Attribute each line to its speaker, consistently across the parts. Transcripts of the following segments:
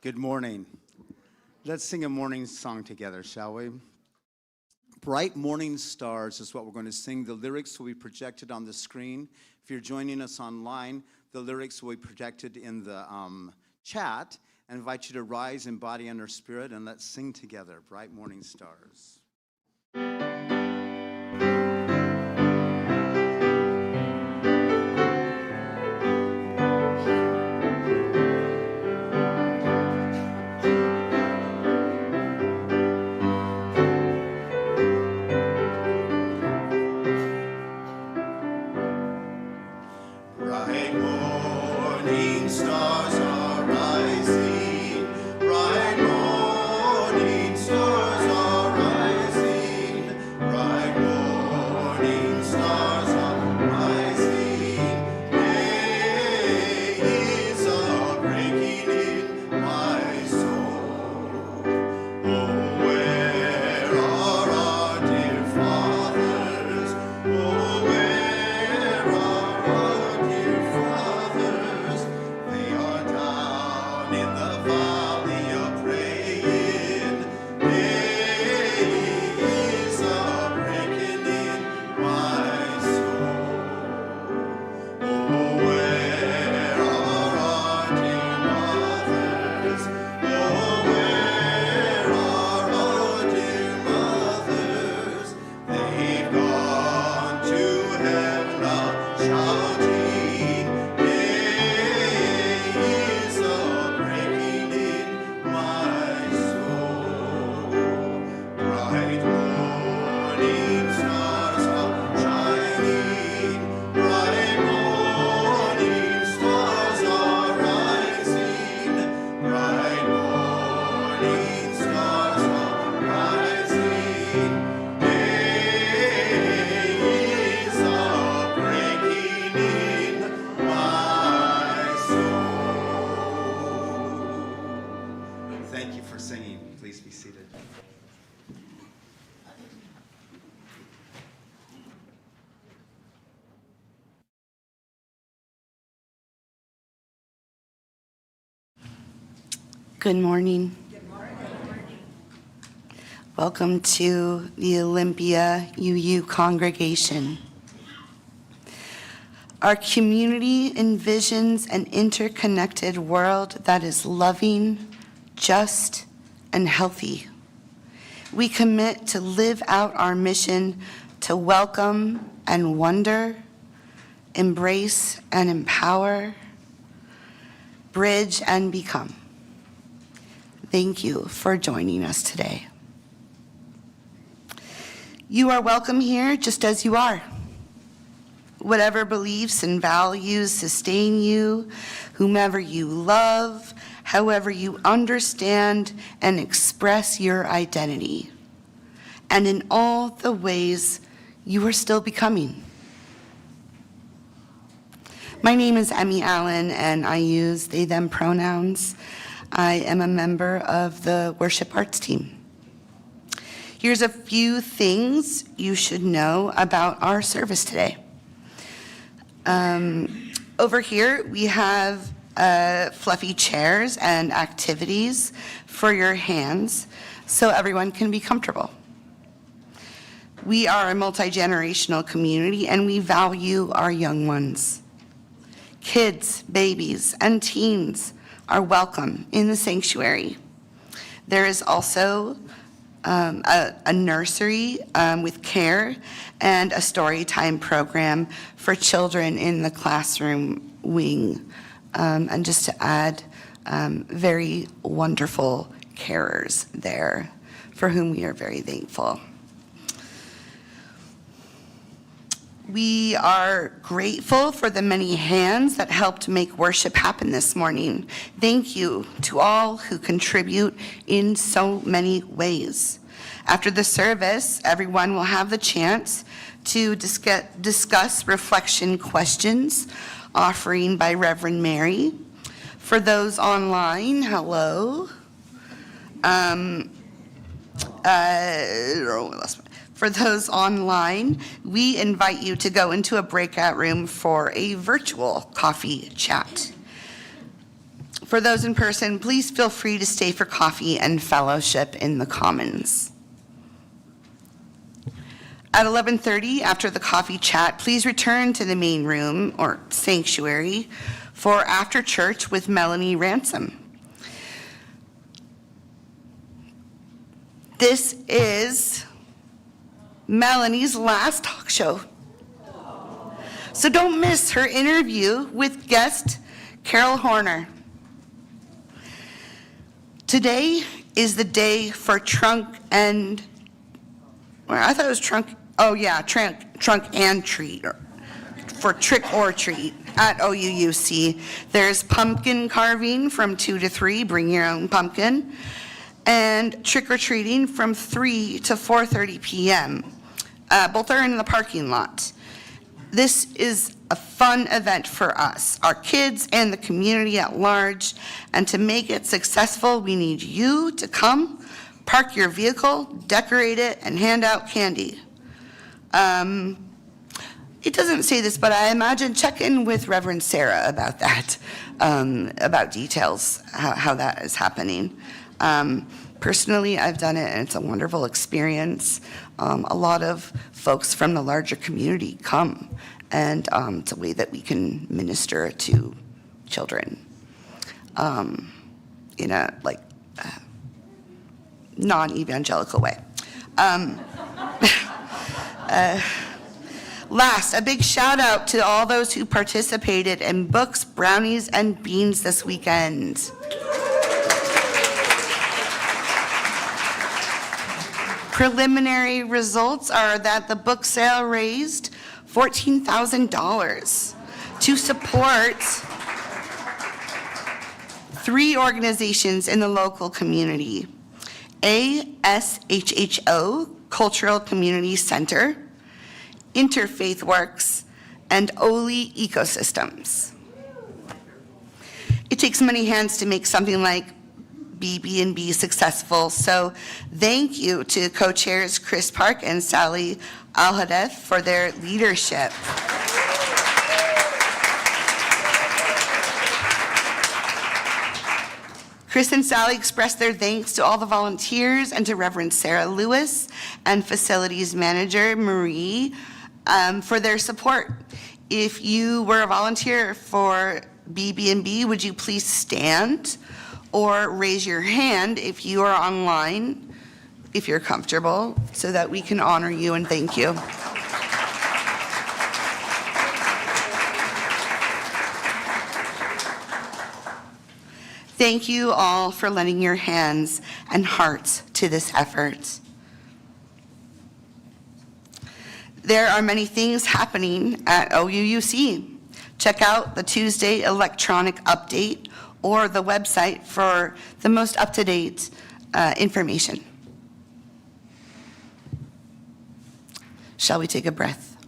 Speaker 1: Good morning. Let's sing a morning song together, shall we? Bright Morning Stars is what we're going to sing. The lyrics will be projected on the screen. If you're joining us online, the lyrics will be projected in the chat. I invite you to rise in body and spirit, and let's sing together, Bright Morning Stars.
Speaker 2: Good morning.
Speaker 3: Good morning.
Speaker 2: Welcome to the Olympia UU congregation. Our community envisions an interconnected world that is loving, just, and healthy. We commit to live out our mission to welcome and wonder, embrace and empower, bridge and become. Thank you for joining us today. You are welcome here just as you are. Whatever beliefs and values sustain you, whomever you love, however you understand and express your identity, and in all the ways you are still becoming. My name is Emmy Allen, and I use they, them pronouns. I am a member of the worship arts team. Here's a few things you should know about our service today. Over here, we have fluffy chairs and activities for your hands so everyone can be comfortable. We are a multi-generational community and we value our young ones. Kids, babies, and teens are welcome in the sanctuary. There is also a nursery with care and a story time program for children in the classroom wing. And just to add, very wonderful carers there for whom we are very thankful. We are grateful for the many hands that helped make worship happen this morning. Thank you to all who contribute in so many ways. After the service, everyone will have the chance to discuss reflection questions, offering by Reverend Mary. For those online, hello. For those online, we invite you to go into a breakout room for a virtual coffee chat. For those in person, please feel free to stay for coffee and fellowship in the Commons. At 11:30, after the coffee chat, please return to the main room or sanctuary for after church with Melanie Ransom. This is Melanie's last talk show. So don't miss her interview with guest Carol Horner. Today is the day for trunk and treat, or for trick or treat at OUUC. There's pumpkin carving from 2 to 3, bring your own pumpkin, and trick or treating from 3 to 4:30 p.m. Both are in the parking lot. This is a fun event for us, our kids, and the community at large. And to make it successful, we need you to come, park your vehicle, decorate it, and hand out candy. It doesn't say this, but I imagine check in with Reverend Sarah about that, about details, how that is happening. Personally, I've done it, and it's a wonderful experience. A lot of folks from the larger community come, and it's a way that we can minister to children in a non-evangelical way. Last, a big shout out to all those who participated in books, brownies, and beans this weekend. Preliminary results are that the book sale raised $14,000 to support 3 organizations in the local community: ASHHO, Cultural Community Center, Interfaith Works, and OUUC Ecosystems. It takes many hands to make something like BB&B successful, so thank you to co-chairs Chris Park and Sally Alhadef for their leadership. Chris and Sally expressed their thanks to all the volunteers and to Reverend Sarah Lewis and Facilities Manager Marie for their support. If you were a volunteer for BB&B, would you please stand or raise your hand if you are online, if you're comfortable, so that we can honor you and thank you. Thank you all for lending your hands and hearts to this effort. There are many things happening at OUUC. Check out the Tuesday electronic update or the website for the most up-to-date information. Shall we take a breath?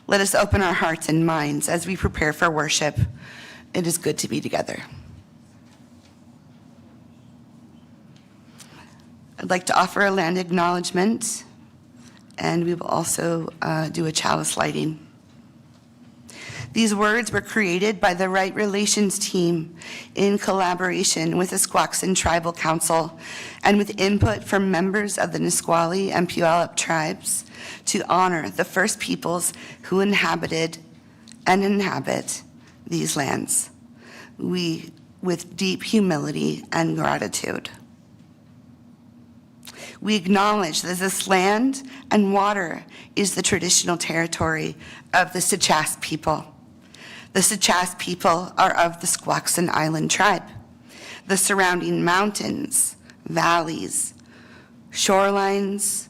Speaker 2: Let us open our hearts and minds as we prepare for worship. It is good to be together. I'd like to offer a land acknowledgement, and we will also do a chalice lighting. These words were created by the Right Relations team in collaboration with the Squaxin Tribal Council and with input from members of the Nisqually and Puyallup tribes to honor the first peoples who inhabited and inhabit these lands. We, with deep humility and gratitude. We acknowledge that this land and water is the traditional territory of the Sichas people. The Sichas people are of the Squaxin Island tribe. The surrounding mountains, valleys, shorelines,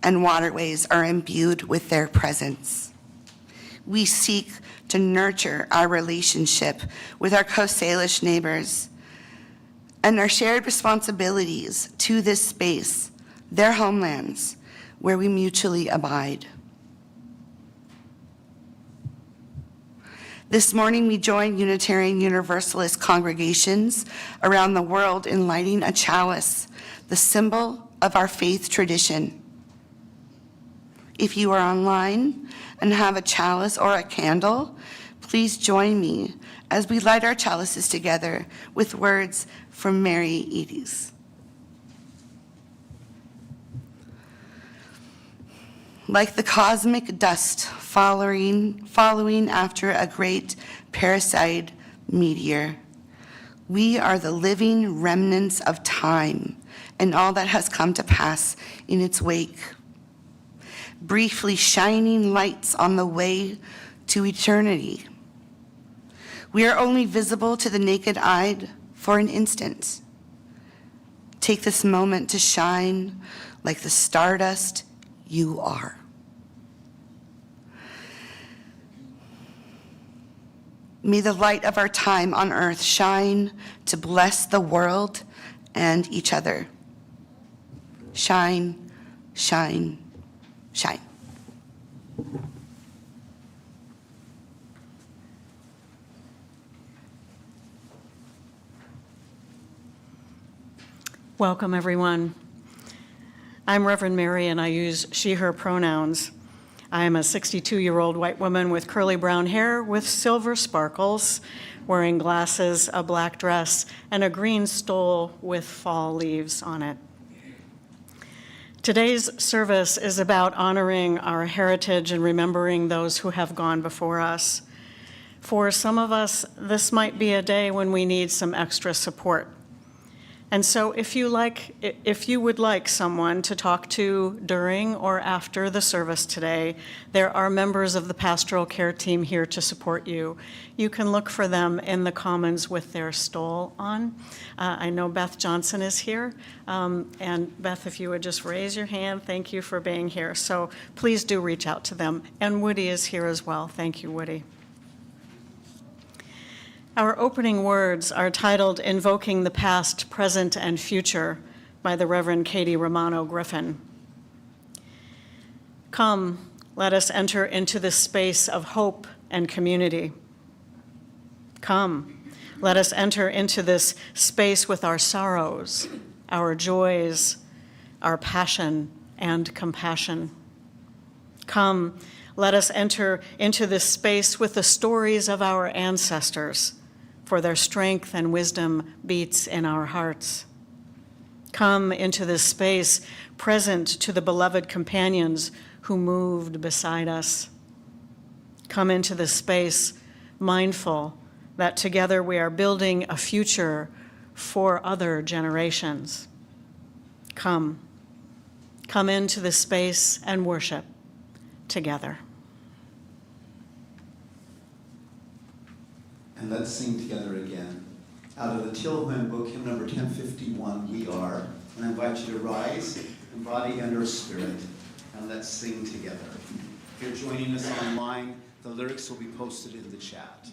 Speaker 2: and waterways are imbued with their presence. We seek to nurture our relationship with our Coast Salish neighbors and our shared responsibilities to this space, their homelands, where we mutually abide. This morning, we joined Unitarian Universalist congregations around the world in lighting a chalice, the symbol of our faith tradition. If you are online and have a chalice or a candle, please Please join me as we light our chalices together with words from Mary Eades. Like the cosmic dust following after a great parasite meteor, we are the living remnants of time and all that has come to pass in its wake, briefly shining lights on the way to eternity. We are only visible to the naked eye for an instant. Take this moment to shine like the stardust you are. May the light of our time on earth shine to bless the world and each other. Shine, shine, shine.
Speaker 3: Welcome, everyone. I'm Reverend Mary, and I use she, her pronouns. I am a 62-year-old white woman with curly brown hair with silver sparkles, wearing glasses, a black dress, and a green stole with fall leaves on it. Today's service is about honoring our heritage and remembering those who have gone before us. For some of us, this might be a day when we need some extra support. And so if you would like someone to talk to during or after the service today, there are members of the pastoral care team here to support you. You can look for them in the commons with their stole on. I know Beth Johnson is here. And Beth, if you would just raise your hand, thank you for being here. So please do reach out to them. And Woody is here as well. Thank you, Woody. Our opening words are titled Invoking the Past, Present, and Future by the Reverend Katie Romano Griffin. Come, let us enter into this space of hope and community. Come, let us enter into this space with our sorrows, our joys, our passion, and compassion. Come, let us enter into this space with the stories of our ancestors, for their strength and wisdom beats in our hearts. Come into this space present to the beloved companions who moved beside us. Come into this space mindful that together we are building a future for other generations. Come into this space and worship together.
Speaker 1: And let's sing together again. Out of the Till Hymn book, hymn number 1051, We Are. And I invite you to rise in body and or spirit, and let's sing together. If you're joining us online, the lyrics will be posted in the chat.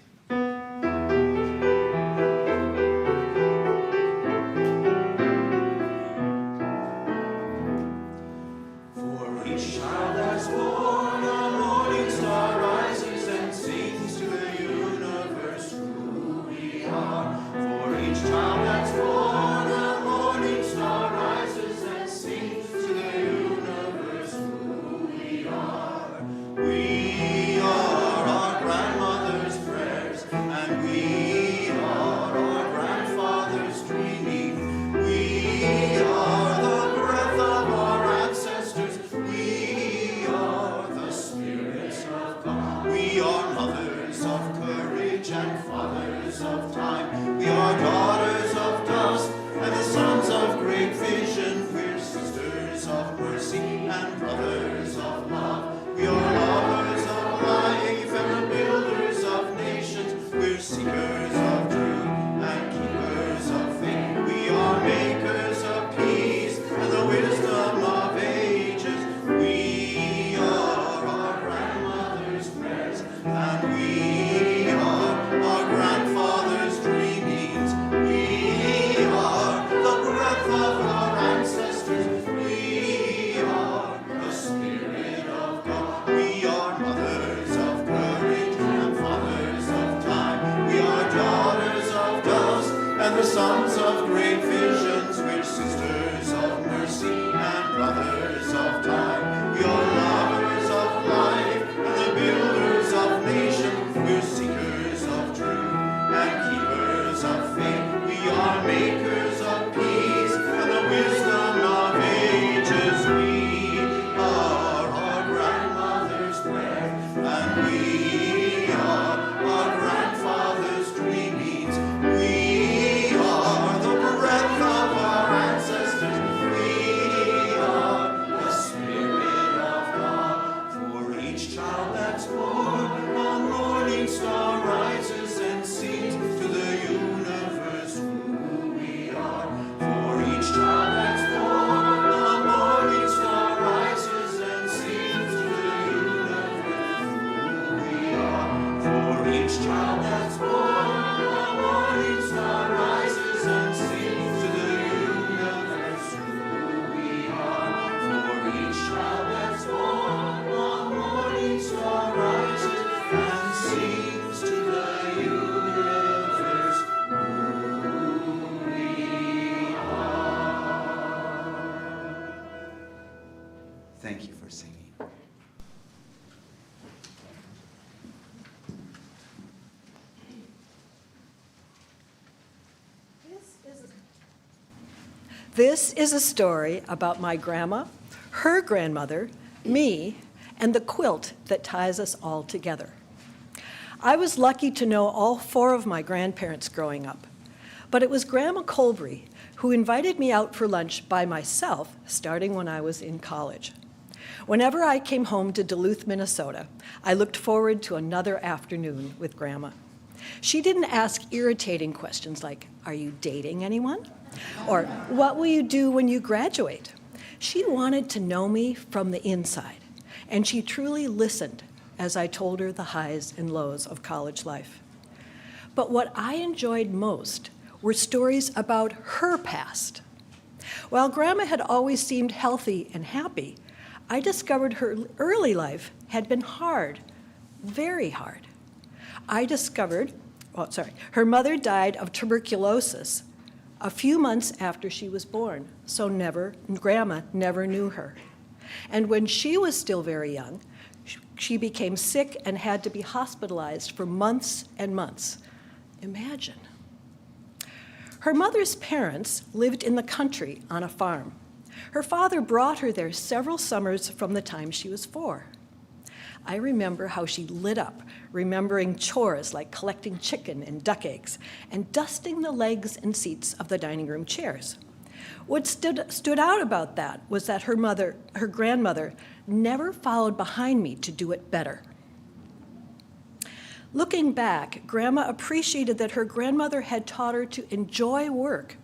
Speaker 1: For each child that's born, a morning star rises and sings to the universe who we are. For each child that's born, a morning star rises and sings to the universe who we are. We are our grandmother's prayers, and we are our grandfather's dreaming. We are the breath of our ancestors. We are the spirits of God. We are mothers of courage and fathers of time. We are daughters of dust and the sons of great vision. We're sisters of mercy and brothers of love. We are lovers of life and the builders of nations. We're seekers of truth and keepers of faith. We are makers of peace and the wisdom of ages. We are our grandmother's prayers, and we are our grandfather's dreamings. We are the breath of our ancestors. We are the Spirit of God. We are mothers of courage and fathers of time. We are daughters of dust and the sons of great visions. We're sisters of mercy and brothers of time. We are lovers of life and the builders of nations. We're seekers
Speaker 4: This is a story about my grandma, her grandmother, me, and the quilt that ties us all together. I was lucky to know all 4 of my grandparents growing up, but it was Grandma Colbury who invited me out for lunch by myself starting when I was in college. Whenever I came home to Duluth, Minnesota, I looked forward to another afternoon with Grandma. She didn't ask irritating questions like, "Are you dating anyone?" or "What will you do when you graduate?" She wanted to know me from the inside, and she truly listened as I told her the highs and lows of college life. But what I enjoyed most were stories about her past. While Grandma had always seemed healthy and happy, I discovered her early life had been hard, very hard. Her mother died of tuberculosis a few months after she was born, so Grandma never knew her. And when she was still very young, she became sick and had to be hospitalized for months and months. Imagine. Her mother's parents lived in the country on a farm. Her father brought her there several summers from the time she was 4. I remember how she lit up, remembering chores like collecting chicken and duck eggs and dusting the legs and seats of the dining room chairs. What stood out about that was that her grandmother, never followed behind me to do it better. Looking back, Grandma appreciated that her grandmother had taught her to enjoy work,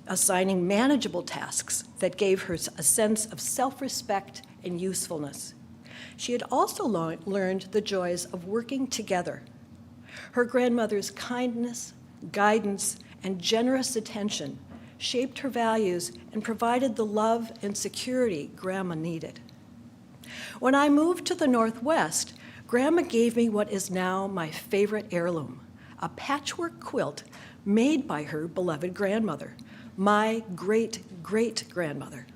Speaker 4: assigning manageable tasks that gave her a sense of self-respect and usefulness. She had also learned the joys of working together. Her grandmother's kindness, guidance, and generous attention shaped her values and provided the love and security Grandma needed. When I moved to the Northwest, Grandma gave me what is now my favorite heirloom, a patchwork quilt made by her beloved grandmother, my great-great-grandmother.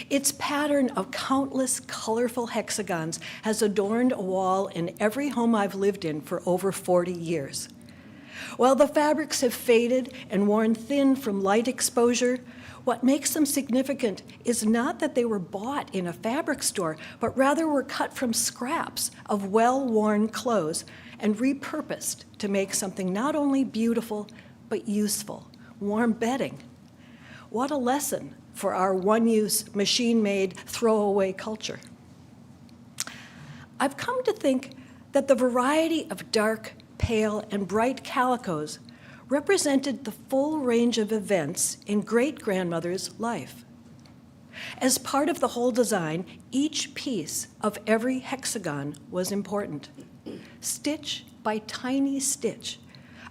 Speaker 4: Its pattern of countless colorful hexagons has adorned a wall in every home I've lived in for over 40 years. While the fabrics have faded and worn thin from light exposure, what makes them significant is not that they were bought in a fabric store, but rather were cut from scraps of well-worn clothes and repurposed to make something not only beautiful, but useful, warm bedding. What a lesson for our one-use, machine-made, throwaway culture. I've come to think that the variety of dark, pale, and bright calicos represented the full range of events in great-grandmother's life. As part of the whole design, each piece of every hexagon was important. Stitch by tiny stitch,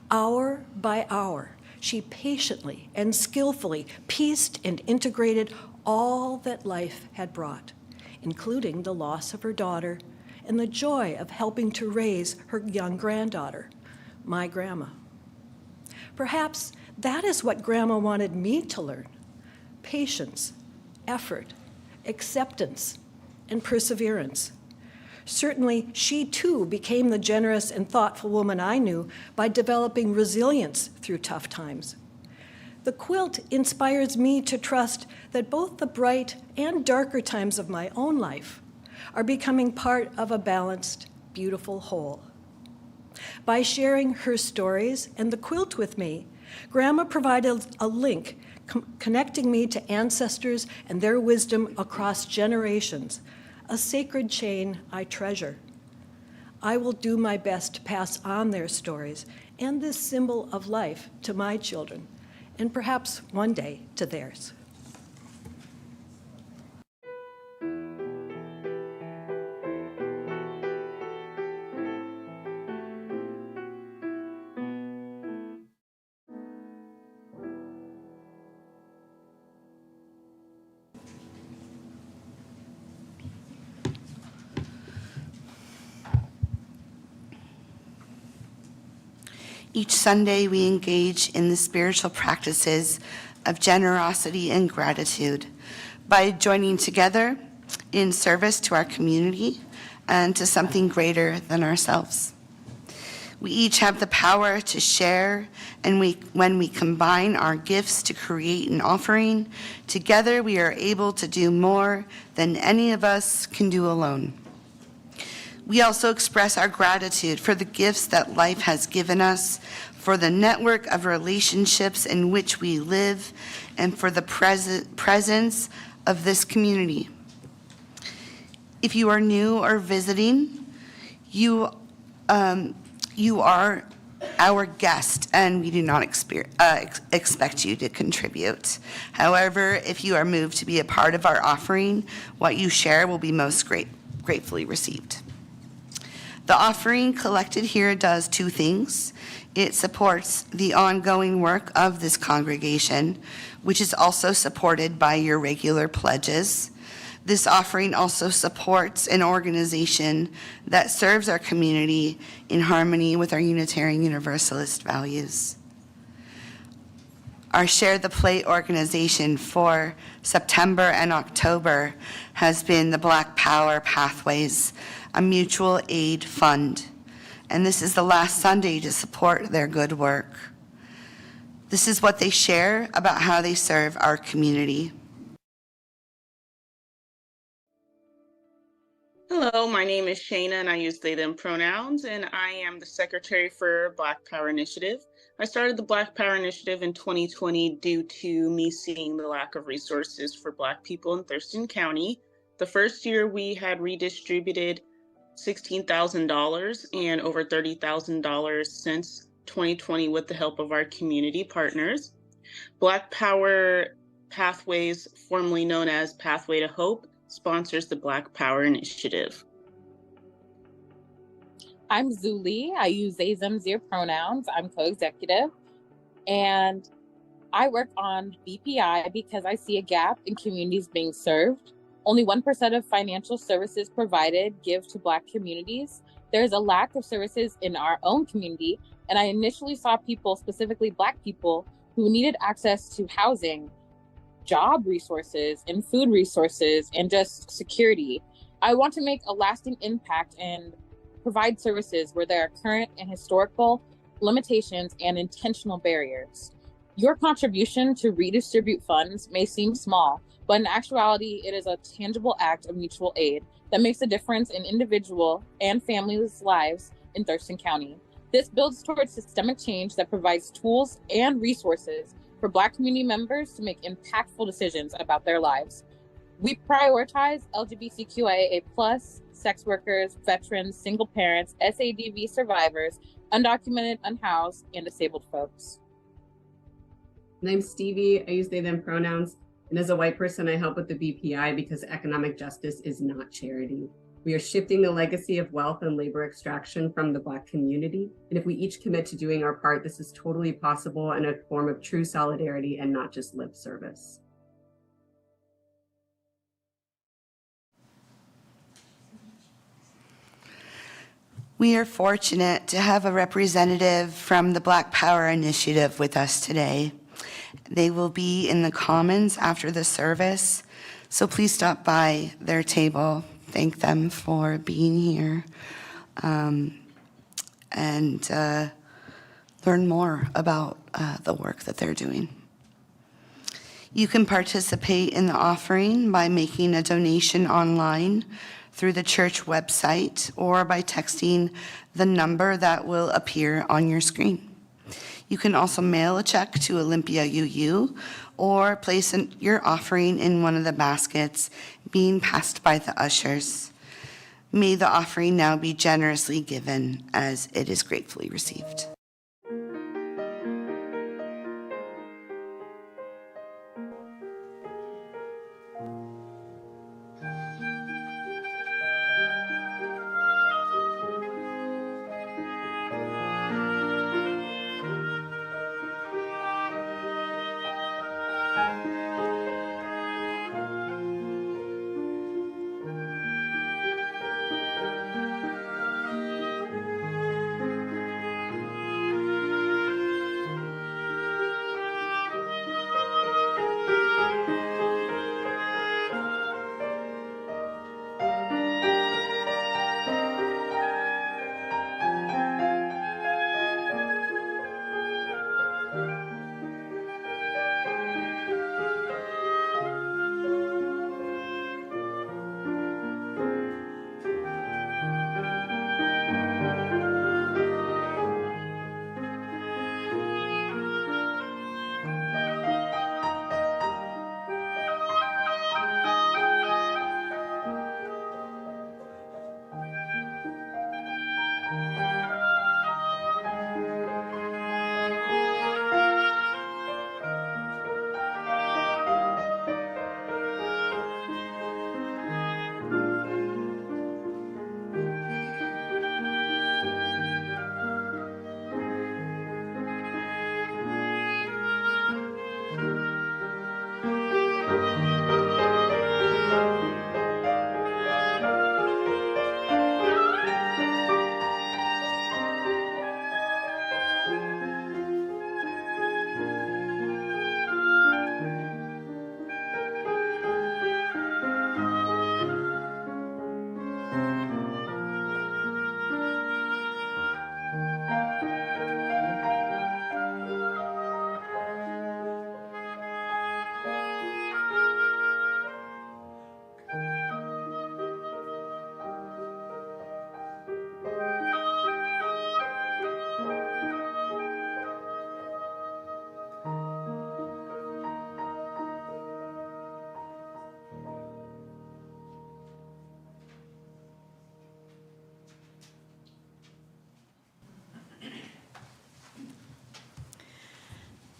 Speaker 4: hour by hour, she patiently and skillfully pieced and integrated all that life had brought, including the loss of her daughter and the joy of helping to raise her young granddaughter, my grandma. Perhaps that is what Grandma wanted me to learn: patience, effort, acceptance, and perseverance. Certainly, she too became the generous and thoughtful woman I knew by developing resilience through tough times. The quilt inspires me to trust that both the bright and darker times of my own life are becoming part of a balanced, beautiful whole. By sharing her stories and the quilt with me, Grandma provided a link connecting me to ancestors and their wisdom across generations, a sacred chain I treasure. I will do my best to pass on their stories and this symbol of life to my children, and perhaps one day to theirs.
Speaker 2: Each Sunday, we engage in the spiritual practices of generosity and gratitude by joining together in service to our community and to something greater than ourselves. We each have the power to share, and when we combine our gifts to create an offering, together we are able to do more than any of us can do alone. We also express our gratitude for the gifts that life has given us, for the network of relationships in which we live, and for the presence of this community. If you are new or visiting, you are our guest, and we do not expect you to contribute. However, if you are moved to be a part of our offering, what you share will be most gratefully received. The offering collected here does two things. It supports the ongoing work of this congregation, which is also supported by your regular pledges. This offering also supports an organization that serves our community in harmony with our Unitarian Universalist values. Our Share the Plate organization for September and October has been the Black Power Pathways, a mutual aid fund. And this is the last Sunday to support their good work. This is what they share about how they serve our community.
Speaker 5: Hello, my name is Shayna and I use they, them pronouns, and I am the secretary for Black Power Initiative. I started the Black Power Initiative in 2020 due to me seeing the lack of resources for Black people in Thurston County. The first year we had redistributed $16,000 and over $30,000 since 2020 with the help of our community partners. Black Power Pathways, formerly known as Pathway to Hope, sponsors the Black Power Initiative.
Speaker 6: I'm Zuli. I use they, them, their pronouns. I'm co-executive. And I work on BPI because I see a gap in communities being served. Only 1% of financial services provided give to Black communities. There's a lack of services in our own community. And I initially saw people, specifically Black people, who needed access to housing, job resources, and food resources, and just security. I want to make a lasting impact and provide services where there are current and historical limitations and intentional barriers. Your contribution to redistribute funds may seem small, but in actuality, it is a tangible act of mutual aid that makes a difference in individual and families' lives in Thurston County. This builds towards systemic change that provides tools and resources for Black community members to make impactful decisions about their lives. We prioritize LGBTQIA+, sex workers, veterans, single parents, SADV survivors, undocumented, unhoused, and disabled folks.
Speaker 7: My name's Stevie. I use they, them pronouns. And as a white person, I help with the BPI because economic justice is not charity. We are shifting the legacy of wealth and labor extraction from the Black community. And if we each commit to doing our part, this is totally possible and a form of true solidarity and not just lip service.
Speaker 2: We are fortunate to have a representative from the Black Power Initiative with us today. They will be in the Commons after the service, so please stop by their table. Thank them for being here and learn more about the work that they're doing. You can participate in the offering by making a donation online through the church website or by texting the number that will appear on your screen. You can also mail a check to Olympia UU or place your offering in one of the baskets being passed by the ushers. May the offering now be generously given as it is gratefully received.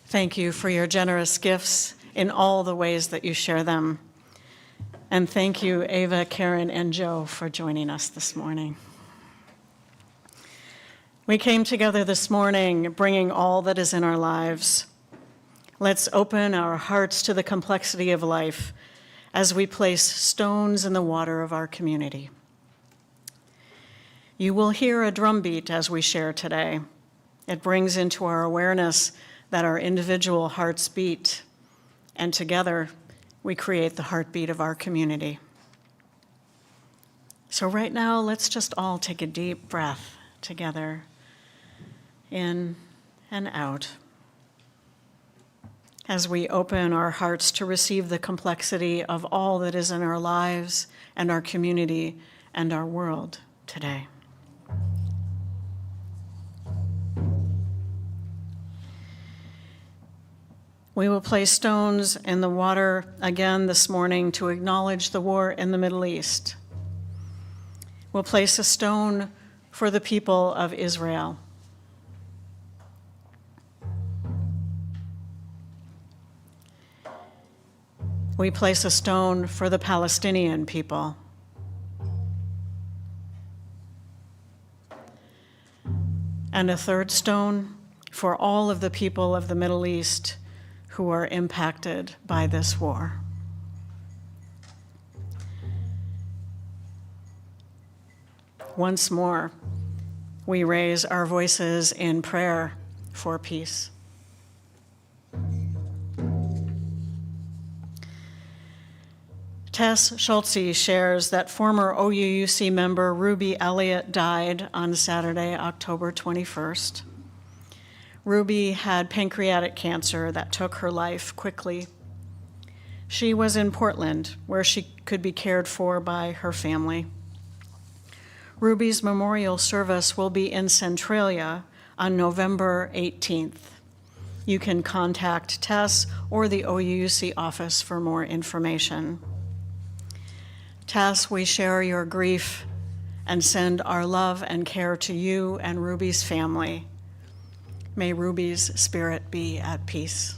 Speaker 3: Thank you for your generous gifts in all the ways that you share them. And thank you, Ava, Karen, and Joe, for joining us this morning. We came together this morning bringing all that is in our lives. Let's open our hearts to the complexity of life as we place stones in the water of our community. You will hear a drumbeat as we share today. It brings into our awareness that our individual hearts beat, and together we create the heartbeat of our community. So right now, let's just all take a deep breath together, in and out, as we open our hearts to receive the complexity of all that is in our lives and our community and our world today. We will place stones in the water again this morning to acknowledge the war in the Middle East. We'll place a stone for the people of Israel. We place a stone for the Palestinian people. And a third stone for all of the people of the Middle East who are impacted by this war. Once more, we raise our voices in prayer for peace. Tess Schultze shares that former OUUC member Ruby Elliott died on Saturday, October 21st. Ruby had pancreatic cancer that took her life quickly. She was in Portland, where she could be cared for by her family. Ruby's memorial service will be in Centralia on November 18th. You can contact Tess or the OUUC office for more information. Tess, we share your grief and send our love and care to you and Ruby's family. May Ruby's spirit be at peace.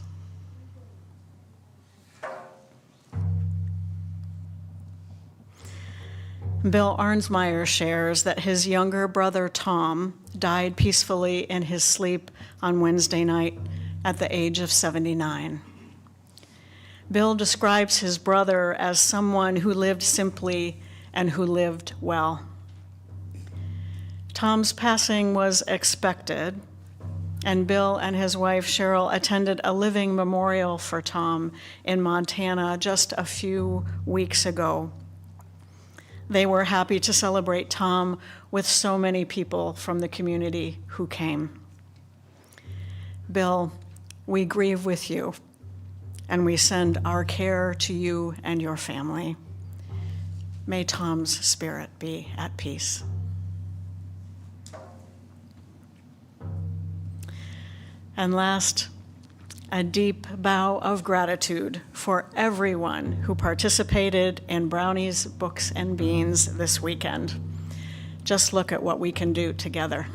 Speaker 3: Bill Arnsmeyer shares that his younger brother Tom died peacefully in his sleep on Wednesday night at the age of 79. Bill describes his brother as someone who lived simply and who lived well. Tom's passing was expected, and Bill and his wife Cheryl attended a living memorial for Tom in Montana just a few weeks ago. They were happy to celebrate Tom with so many people from the community who came. Bill, we grieve with you, and we send our care to you and your family. May Tom's spirit be at peace. And last, a deep bow of gratitude for everyone who participated in Brownies, Books, and Beans this weekend. Just look at what we can do together.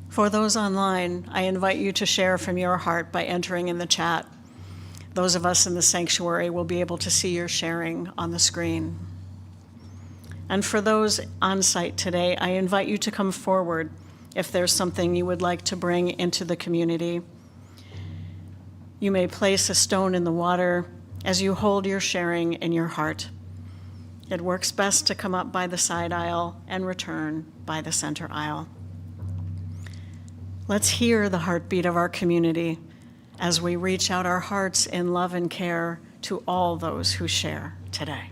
Speaker 3: For those online, I invite you to share from your heart by entering in the chat. Those of us in the sanctuary will be able to see your sharing on the screen. And for those on site today, I invite you to come forward if there's something you would like to bring into the community. You may place a stone in the water as you hold your sharing in your heart. It works best to come up by the side aisle and return by the center aisle. Let's hear the heartbeat of our community as we reach out our hearts in love and care to all those who share today.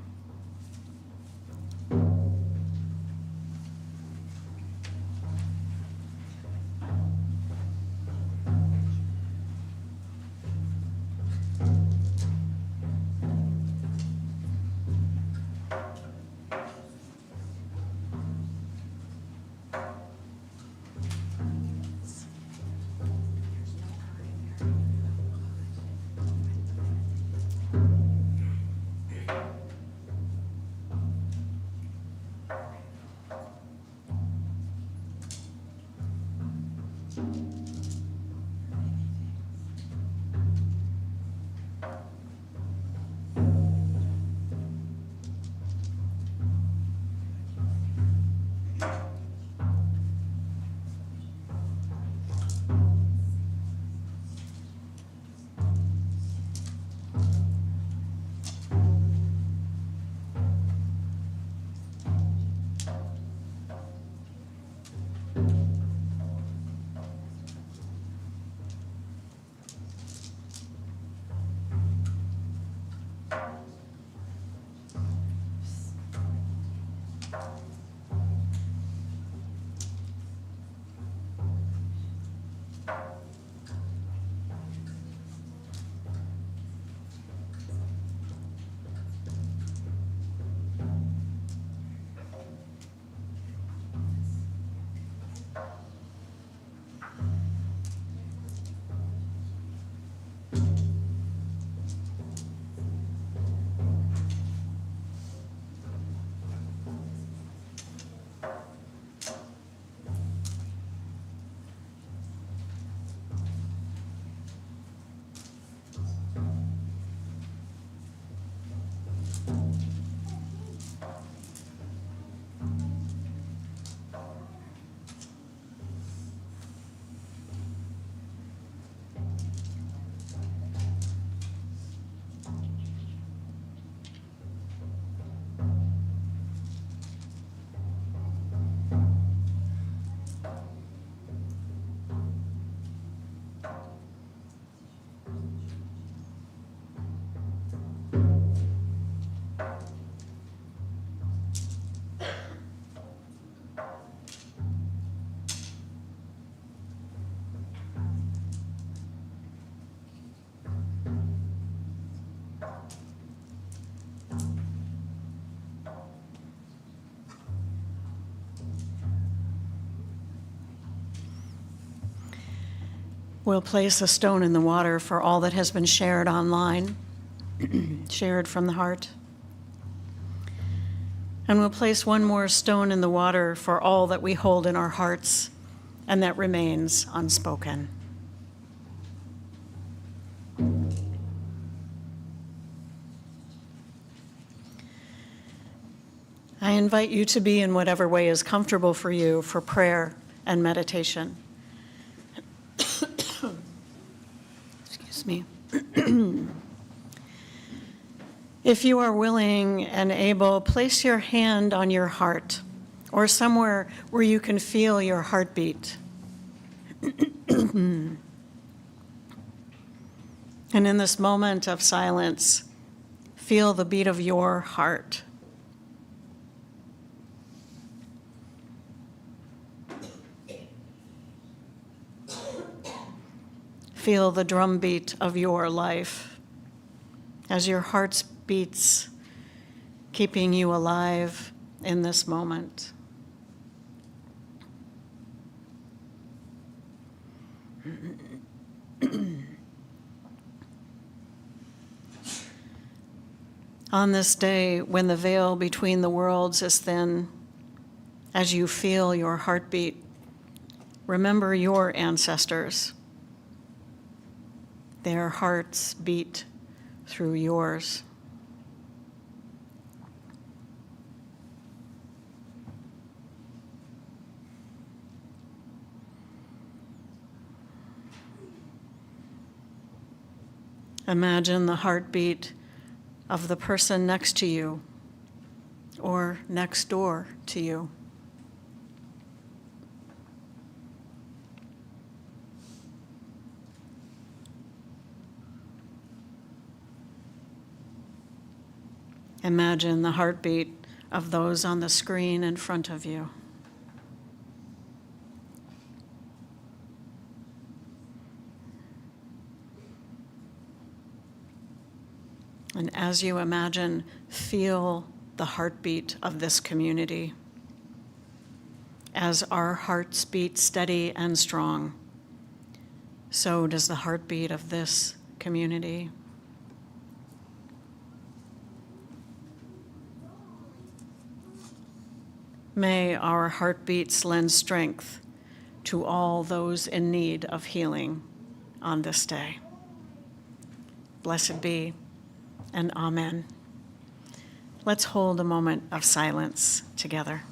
Speaker 3: We'll place a stone in the water for all that has been shared online, shared from the heart. And we'll place one more stone in the water for all that we hold in our hearts and that remains unspoken. I invite you to be in whatever way is comfortable for you for prayer and meditation. Excuse me. If you are willing and able, place your hand on your heart or somewhere where you can feel your heartbeat. And in this moment of silence, feel the beat of your heart. Feel the drumbeat of your life as your heart beats, keeping you alive in this moment. On this day, when the veil between the worlds is thin, as you feel your heartbeat, remember your ancestors. Their hearts beat through yours. Imagine the heartbeat of the person next to you or next door to you. Imagine the heartbeat of those on the screen in front of you. And as you imagine, feel the heartbeat of this community. As our hearts beat steady and strong, so does the heartbeat of this community. May our heartbeats lend strength to all those in need of healing on this day. Blessed be, and amen. Let's hold a moment of silence together.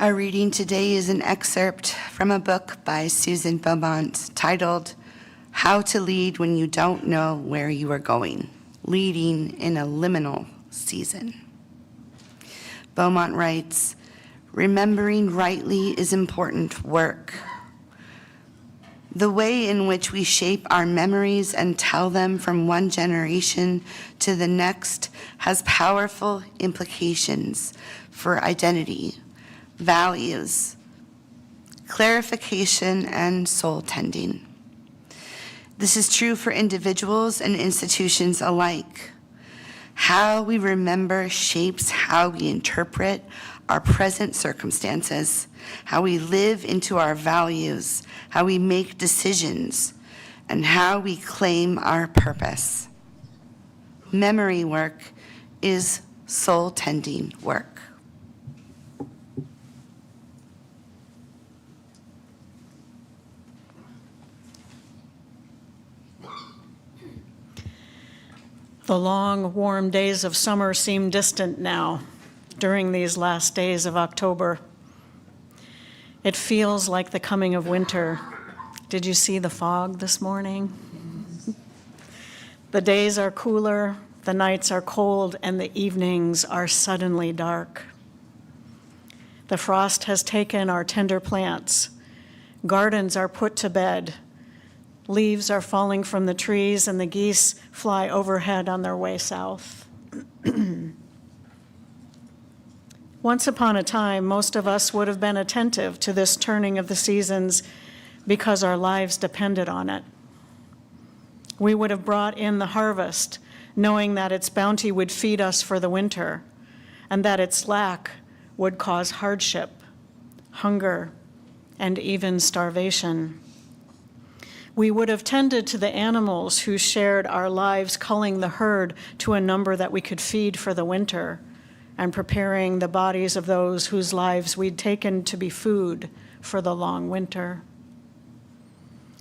Speaker 2: Our reading today is an excerpt from a book by Susan Beaumont titled, How to Lead When You Don't Know Where You Are Going, Leading in a Liminal Season. Beaumont writes, remembering rightly is important work. The way in which we shape our memories and tell them from one generation to the next has powerful implications for identity, values, clarification, and soul tending. This is true for individuals and institutions alike. How we remember shapes how we interpret our present circumstances, how we live into our values, how we make decisions, and how we claim our purpose. Memory work is soul-tending work.
Speaker 3: The long, warm days of summer seem distant now during these last days of October. It feels like the coming of winter. Did you see the fog this morning? The days are cooler, the nights are cold, and the evenings are suddenly dark. The frost has taken our tender plants. Gardens are put to bed. Leaves are falling from the trees, and the geese fly overhead on their way south. Once upon a time, most of us would have been attentive to this turning of the seasons because our lives depended on it. We would have brought in the harvest, knowing that its bounty would feed us for the winter, and that its lack would cause hardship, hunger, and even starvation. We would have tended to the animals who shared our lives, culling the herd to a number that we could feed for the winter, and preparing the bodies of those whose lives we'd taken to be food for the long winter.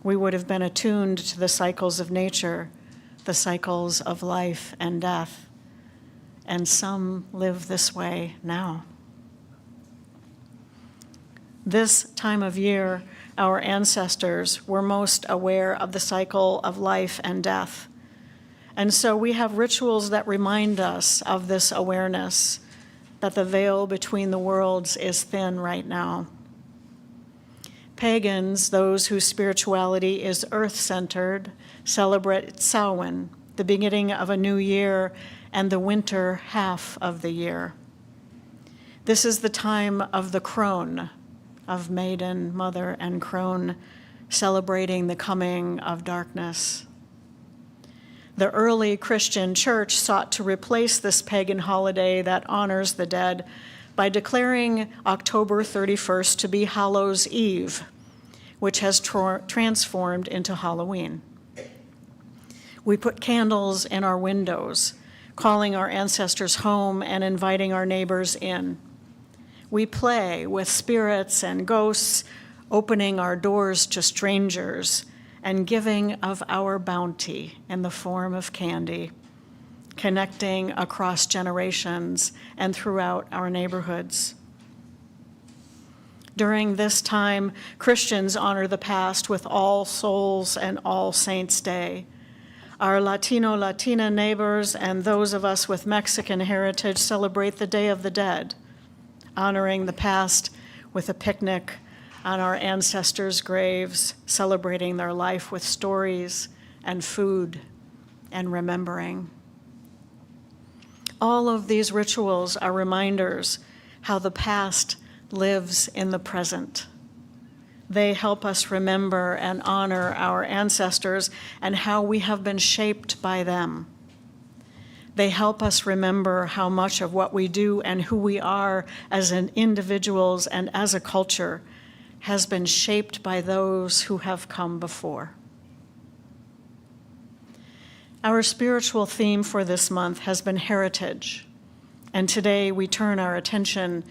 Speaker 3: We would have been attuned to the cycles of nature, the cycles of life and death, and some live this way now. This time of year, our ancestors were most aware of the cycle of life and death. And so we have rituals that remind us of this awareness, that the veil between the worlds is thin right now. Pagans, those whose spirituality is earth-centered, celebrate Samhain, the beginning of a new year, and the winter half of the year. This is the time of the crone, of maiden, mother, and crone, celebrating the coming of darkness. The early Christian church sought to replace this pagan holiday that honors the dead by declaring October 31st to be Hallows' Eve, which has transformed into Halloween. We put candles in our windows, calling our ancestors home and inviting our neighbors in. We play with spirits and ghosts, opening our doors to strangers and giving of our bounty in the form of candy, connecting across generations and throughout our neighborhoods. During this time, Christians honor the past with All Souls and All Saints' Day. Our Latino-Latina neighbors and those of us with Mexican heritage celebrate the Day of the Dead, honoring the past with a picnic on our ancestors' graves, celebrating their life with stories and food and remembering. All of these rituals are reminders how the past lives in the present. They help us remember and honor our ancestors and how we have been shaped by them. They help us remember how much of what we do and who we are as individuals and as a culture has been shaped by those who have come before. Our spiritual theme for this month has been heritage, and today we turn our attention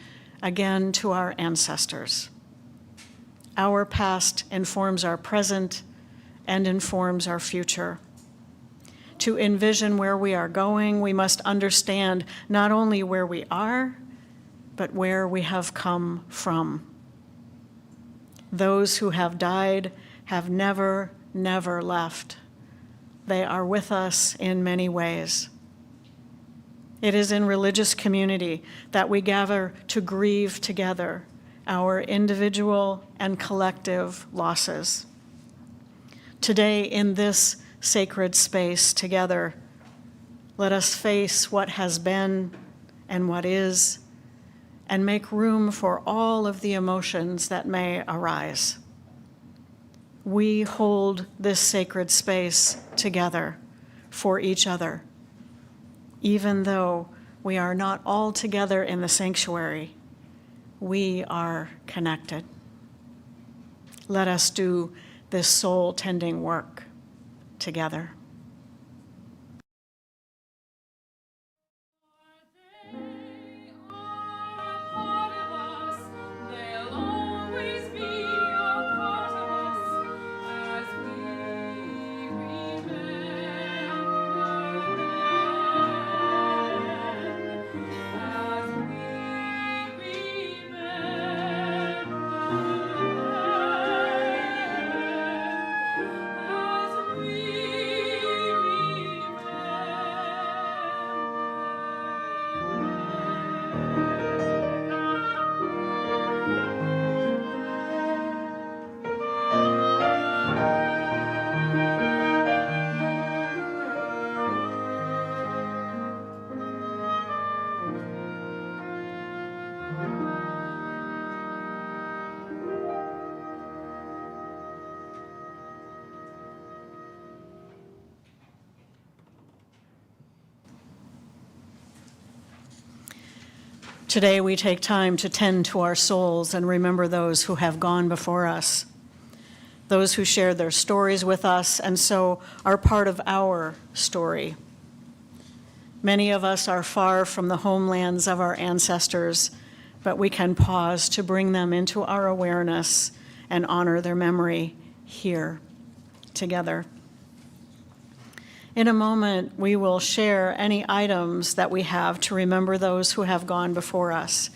Speaker 3: again to our ancestors. Our past informs our present and informs our future. To envision where we are going, we must understand not only where we are, but where we have come from. Those who have died have never, never left. They are with us in many ways. It is in religious community that we gather to grieve together our individual and collective losses. Today, in this sacred space together, let us face what has been and what is, and make room for all of the emotions that may arise. We hold this sacred space together for each other, even though we are not all together in the sanctuary. We are connected. Let us do this soul-tending work together. Today we take time to tend to our souls and remember those who have gone before us, those who shared their stories with us and so are part of our story. Many of us are far from the homelands of our ancestors, but we can pause to bring them into our awareness and honor their memory here together. In a moment, we will share any items that we have to remember those who have gone before us.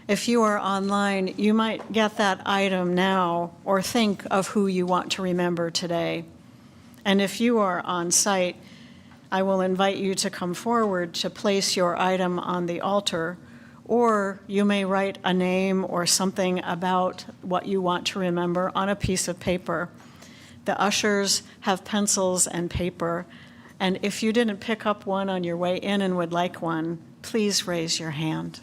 Speaker 3: If you are online, you might get that item now or think of who you want to remember today. And if you are on site, I will invite you to come forward to place your item on the altar, or you may write a name or something about what you want to remember on a piece of paper. The ushers have pencils and paper, and if you didn't pick up one on your way in and would like one, please raise your hand.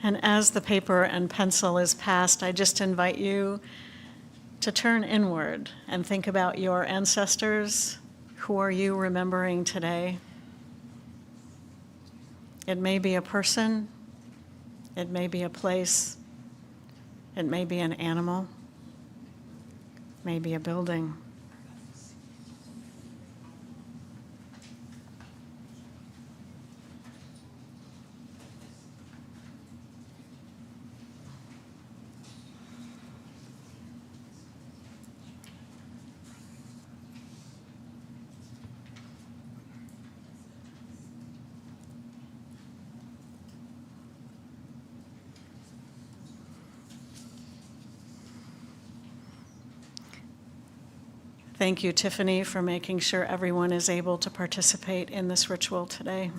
Speaker 3: And as the paper and pencil is passed, I just invite you to turn inward and think about your ancestors. Who are you remembering today? It may be a person, it may be a place, it may be an animal, maybe a building. Thank you, Tiffany, for making sure everyone is able to participate in this ritual today.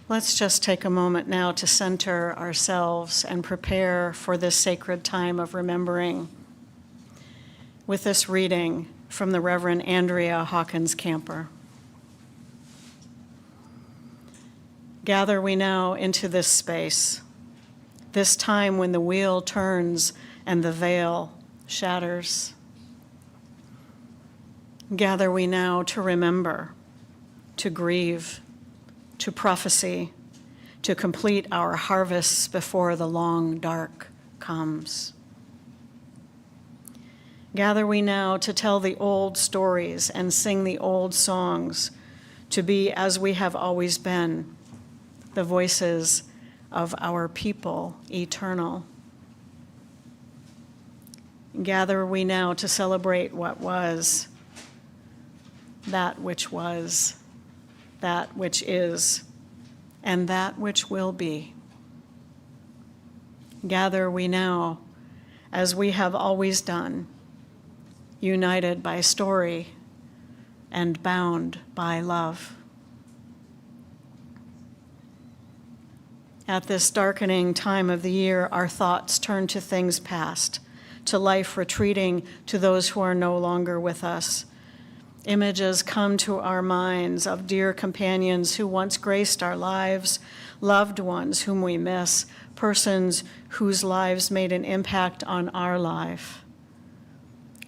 Speaker 3: Let's just take a moment now to center ourselves and prepare for this sacred time of remembering with this reading from the Reverend Andrea Hawkins Camper. Gather we now into this space, this time when the wheel turns and the veil shatters. Gather we now to remember, to grieve, to prophecy, to complete our harvests before the long dark comes. Gather we now to tell the old stories and sing the old songs, to be as we have always been, the voices of our people eternal. Gather we now to celebrate what was, that which was, that which is, and that which will be. Gather we now, as we have always done, united by story and bound by love. At this darkening time of the year, our thoughts turn to things past, to life retreating, to those who are no longer with us. Images come to our minds of dear companions who once graced our lives, loved ones whom we miss, persons whose lives made an impact on our life.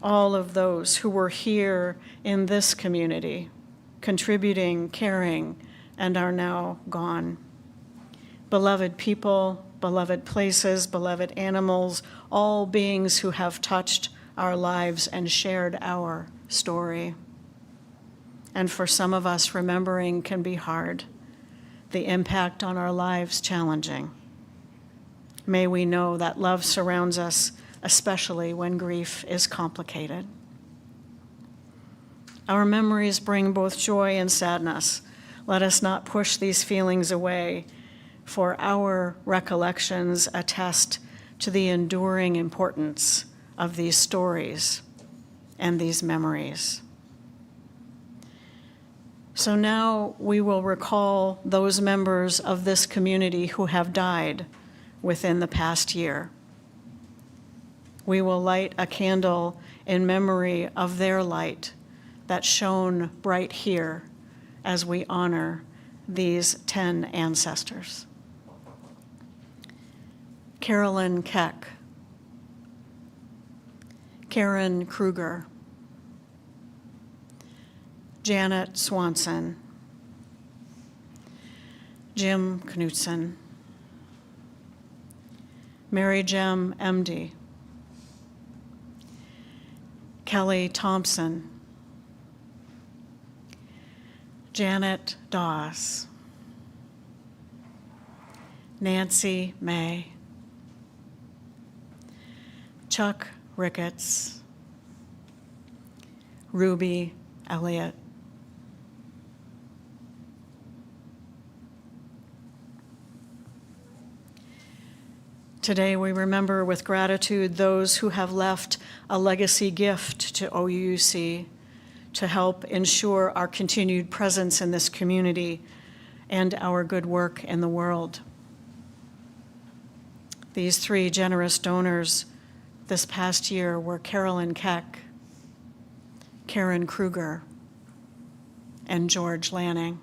Speaker 3: All of those who were here in this community, contributing, caring, and are now gone. Beloved people, beloved places, beloved animals, all beings who have touched our lives and shared our story. And for some of us, remembering can be hard, the impact on our lives challenging. May we know that love surrounds us, especially when grief is complicated. Our memories bring both joy and sadness. Let us not push these feelings away, for our recollections attest to the enduring importance of these stories and these memories. So now we will recall those members of this community who have died within the past year. We will light a candle in memory of their light that shone bright here as we honor these 10 ancestors. Carolyn Keck, Karen Kruger, Janet Swanson, Jim Knutson, Mary Jem Emdy, Kelly Thompson, Janet Dawes, Nancy May, Chuck Ricketts, Ruby Elliott, today we remember with gratitude those who have left a legacy gift to OUUC to help ensure our continued presence in this community and our good work in the world. These 3 generous donors this past year were Carolyn Keck, Karen Kruger, and George Lanning.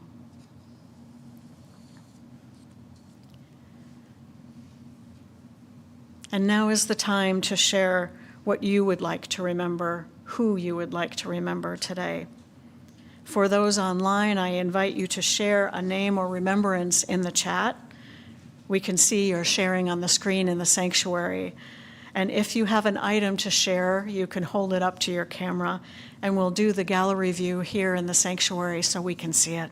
Speaker 3: And now is the time to share what you would like to remember, who you would like to remember today. For those online, I invite you to share a name or remembrance in the chat. We can see your sharing on the screen in the sanctuary. And if you have an item to share, you can hold it up to your camera, and we'll do the gallery view here in the sanctuary so we can see it.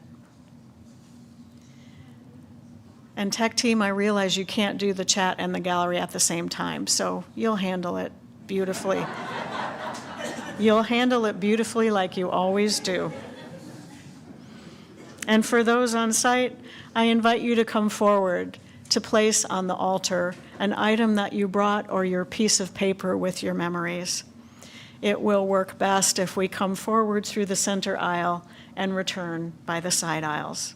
Speaker 3: And tech team, I realize you can't do the chat and the gallery at the same time, so you'll handle it beautifully. You'll handle it beautifully like you always do. And for those on site, I invite you to come forward to place on the altar an item that you brought or your piece of paper with your memories. It will work best if we come forward through the center aisle and return by the side aisles.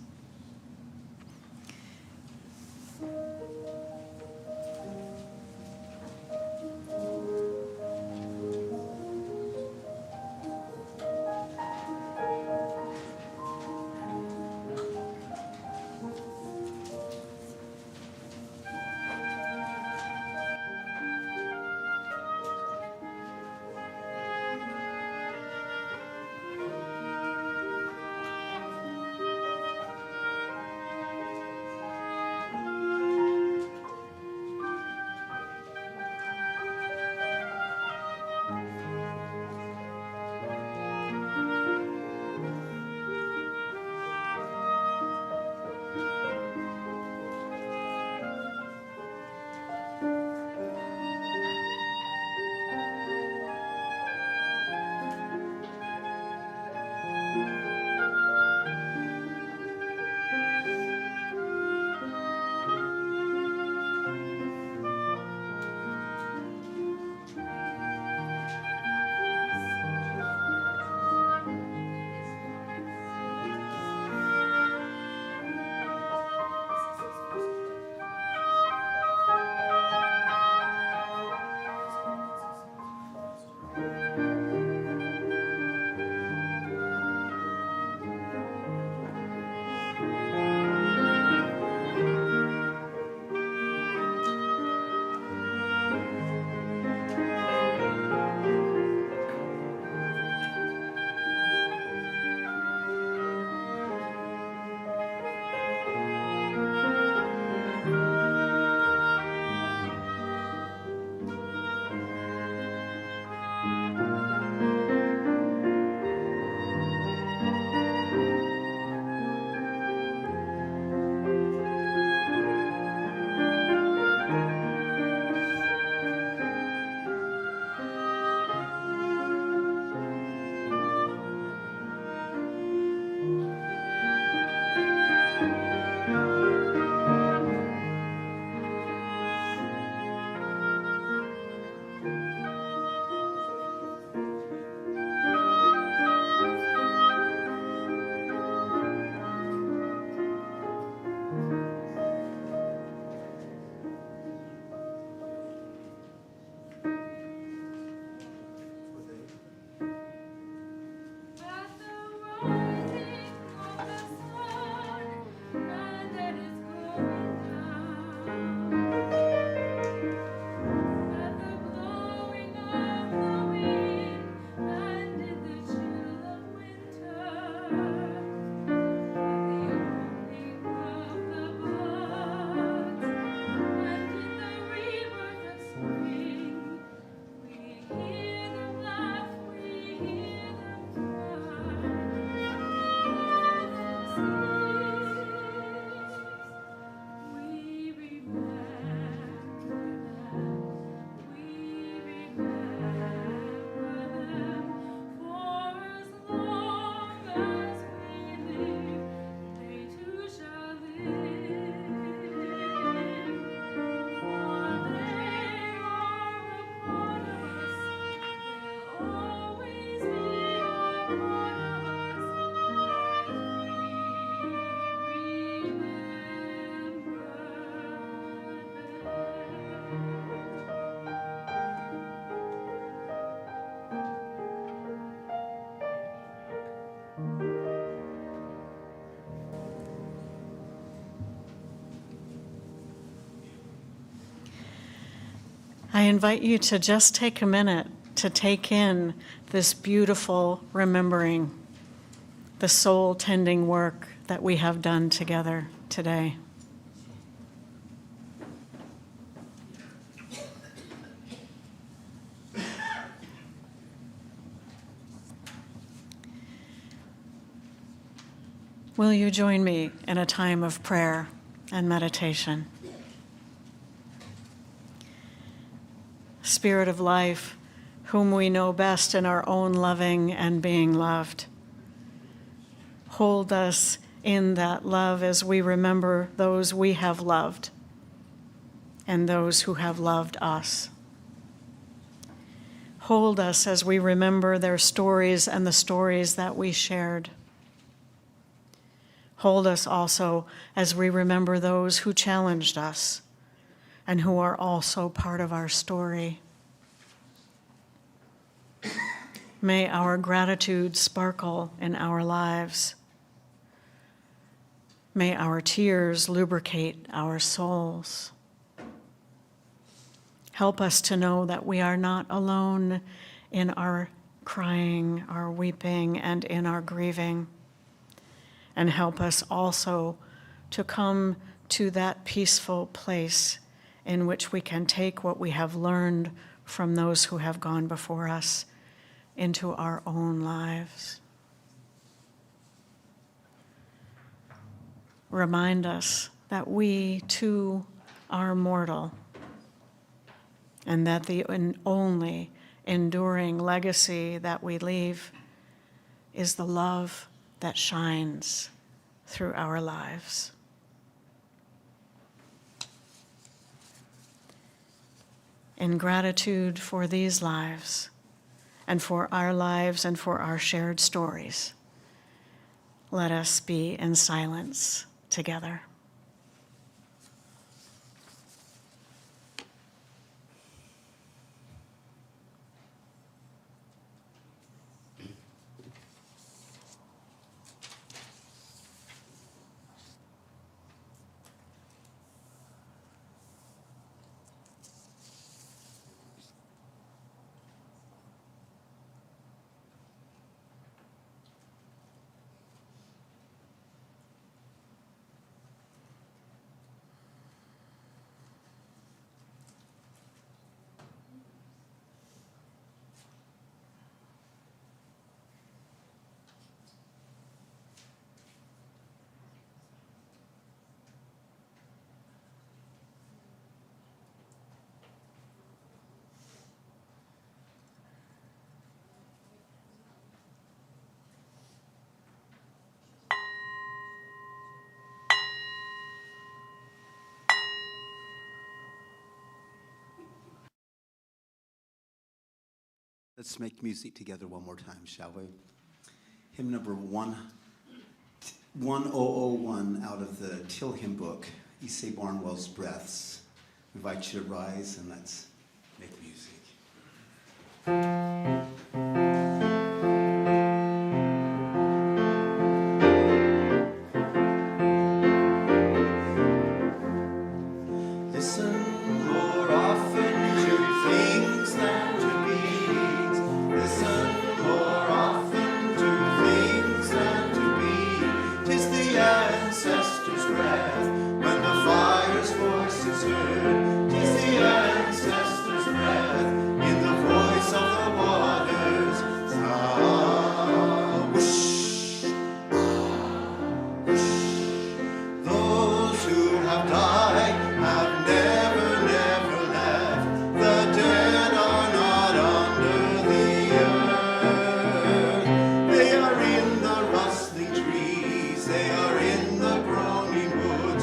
Speaker 3: I invite you to just take a minute to take in this beautiful remembering, the soul-tending work that we have done together today. Will you join me in a time of prayer and meditation? Spirit of life, whom we know best in our own loving and being loved, hold us in that love as we remember those we have loved and those who have loved us. Hold us as we remember their stories and the stories that we shared. Hold us also as we remember those who challenged us and who are also part of our story. May our gratitude sparkle in our lives. May our tears lubricate our souls. Help us to know that we are not alone in our crying, our weeping, and in our grieving. And help us also to come to that peaceful place in which we can take what we have learned from those who have gone before us into our own lives. Remind us that we too are mortal, and that the only enduring legacy that we leave is the love that shines through our lives. In gratitude for these lives, and for our lives and for our shared stories, let us be in silence together.
Speaker 1: Let's make music together one more time, shall we? Hymn number 1001 out of the Till Hymn book, E.C. Barnwell's Breaths. I invite you to rise and let's make music.
Speaker 8: They are in the rustling trees, they are in the groaning wood.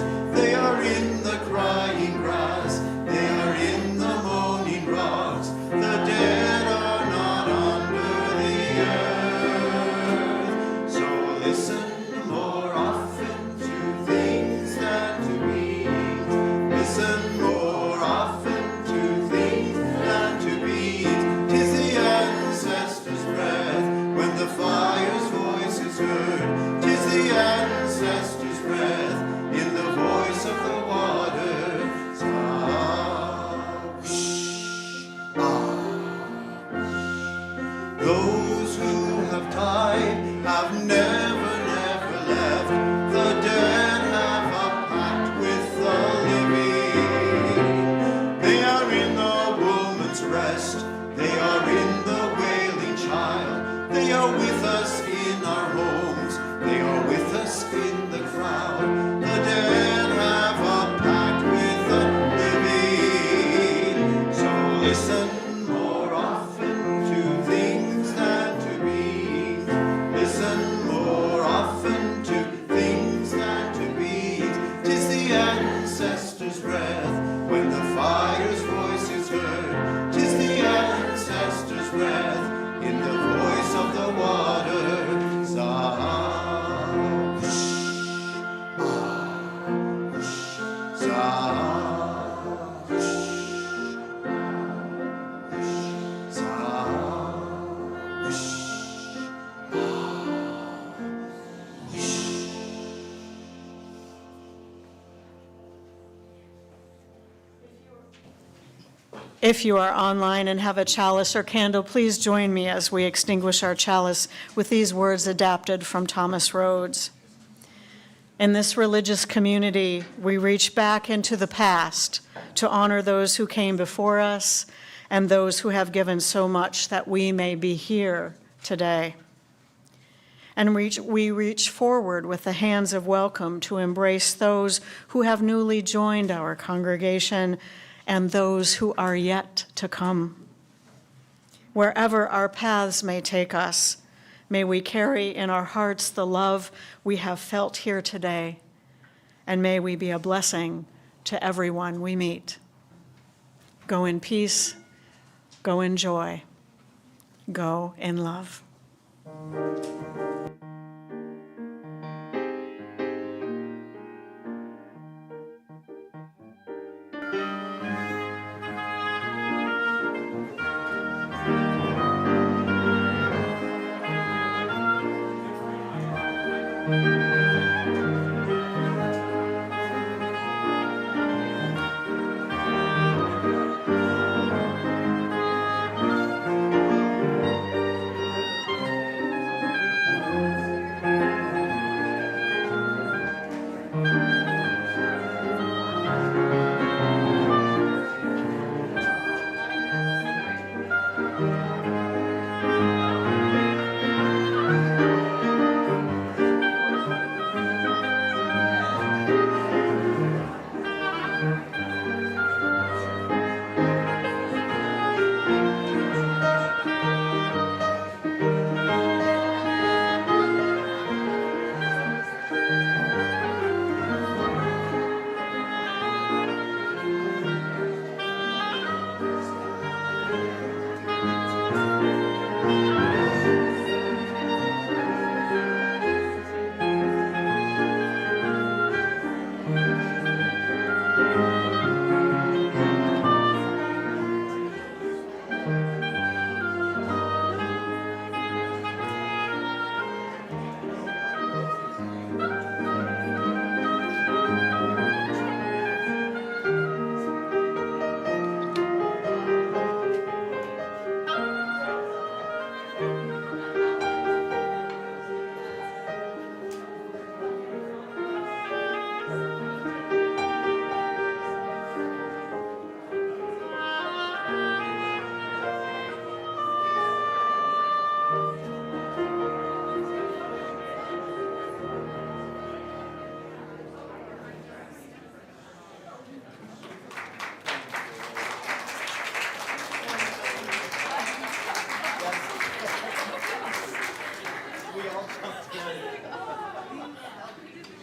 Speaker 3: If you are online and have a chalice or candle, please join me as we extinguish our chalice with these words adapted from Thomas Rhodes. In this religious community, we reach back into the past to honor those who came before us and those who have given so much that we may be here today. And we reach forward with the hands of welcome to embrace those who have newly joined our congregation and those who are yet to come. Wherever our paths may take us, may we carry in our hearts the love we have felt here today, and may we be a blessing to everyone we meet. Go in peace, go in joy, go in love.